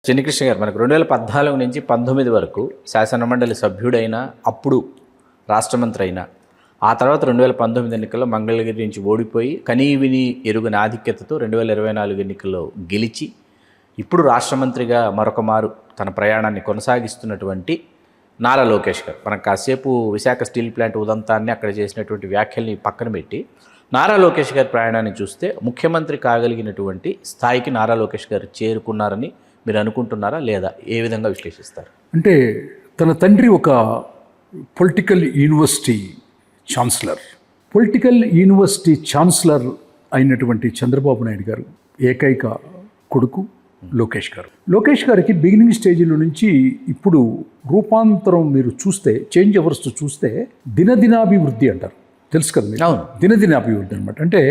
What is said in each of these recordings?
చిన్నికృష్ణ గారు, మనకు 2014 నుంచి 19 వరకు శాసనమండలి సభ్యుడైన, అప్పుడు రాష్ట్ర మంత్రి అయినా, ఆ తర్వాత 2019 ఎన్నికల్లో మంగళగిరి నుంచి ఓడిపోయి కనీవిని ఎరుగని ఆధిక్యతతో 2024 ఎన్నికల్లో గెలిచి ఇప్పుడు రాష్ట్ర మంత్రిగా మరొక మారు తన ప్రయాణాన్ని కొనసాగిస్తున్నటువంటి నారా లోకేష్ గారు. మనకు కాసేపు విశాఖ స్టీల్ ప్లాంట్ ఉదంతాన్ని, అక్కడ చేసినటువంటి వ్యాఖ్యల్ని పక్కన పెట్టి నారా లోకేష్ గారి ప్రయాణాన్ని చూస్తే ముఖ్యమంత్రి కాగలిగినటువంటి స్థాయికి నారా లోకేష్ గారు చేరుకున్నారని మీరు అనుకుంటున్నారా, లేదా ఏ విధంగా విశ్లేషిస్తారు? అంటే తన తండ్రి ఒక పొలిటికల్ యూనివర్సిటీ ఛాన్సలర్ అయినటువంటి చంద్రబాబు నాయుడు గారు ఏకైక కొడుకు లోకేష్ గారికి బిగినింగ్ స్టేజ్లో నుంచి ఇప్పుడు రూపాంతరం మీరు చూస్తే, చేంజ్ ఓవర్స్ చూస్తే దినదినాభివృద్ధి అంటారు, తెలుసు కదా మీరు? అవును, దినదినాభివృద్ధి అనమాట. అంటే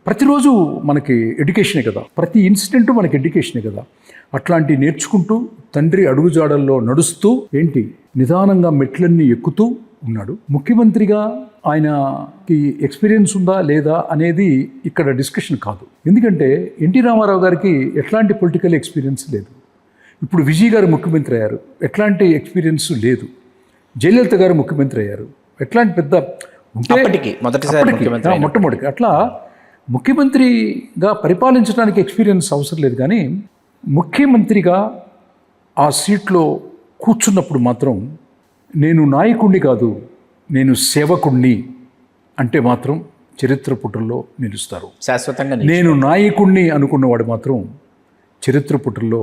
ప్రతిరోజు మనకి ఎడ్యుకేషనే కదా, ప్రతి ఇన్సిడెంట్ మనకి ఎడ్యుకేషనే కదా. అట్లాంటి నేర్చుకుంటూ తండ్రి అడుగుజాడల్లో నడుస్తూ నిదానంగా మెట్లన్నీ ఎక్కుతూ ఉన్నాడు. ముఖ్యమంత్రిగా ఆయనకి ఎక్స్పీరియన్స్ ఉందా లేదా అనేది ఇక్కడ డిస్కషన్ కాదు. ఎందుకంటే ఎన్టీ రామారావు గారికి ఎట్లాంటి పొలిటికల్ ఎక్స్పీరియన్స్ లేదు. ఇప్పుడు విజయ్ గారు ముఖ్యమంత్రి అయ్యారు, ఎట్లాంటి ఎక్స్పీరియన్స్ లేదు. జయలలిత గారు ముఖ్యమంత్రి అయ్యారు, ఎట్లాంటి పెద్ద మొట్టమొదటి అట్లా ముఖ్యమంత్రిగా పరిపాలించడానికి ఎక్స్పీరియన్స్ అవసరం లేదు. కానీ ముఖ్యమంత్రిగా ఆ సీట్లో కూర్చున్నప్పుడు మాత్రం నేను నాయకుడిని కాదు, నేను సేవకుడిని అంటే మాత్రం చరిత్ర పుటల్లో నిలుస్తారు శాశ్వతంగా. నేను నాయకుడిని అనుకున్నవాడు మాత్రం చరిత్ర పుటల్లో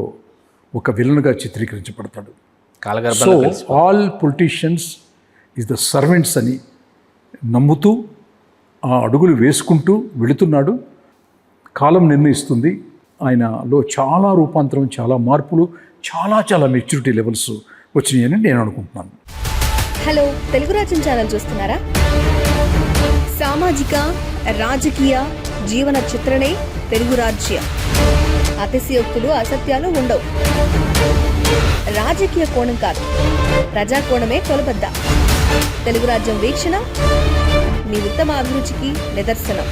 ఒక విలన్గా చిత్రీకరించబడతాడు. So all politicians is the servants అని నమ్ముతూ ఆ అడుగులు వేసుకుంటూ వెళుతున్నాడు. కాలం నిర్ణయిస్తుంది. ఆయనలో చాలా రూపాంతరం, చాలా మార్పులు, చాలా మెచ్యూరిటీ లెవెల్స్ వచ్చినాయని నేను అనుకుంటున్నాను. హలో, తెలుగు రాజ్యం ఛానల్ చూస్తున్నారా? సామాజిక రాజకీయ జీవన చిత్రణే తెలుగు రాజ్యం. అతిశయోక్తులు, అసత్యాలు ఉండవు. రాజకీయ కోణం కాదు, ప్రజా కోణమే కొలబద్ద. తెలుగు రాజ్యం వీక్షణ మీ ఉత్తమ అభిరుచికి నిదర్శనం.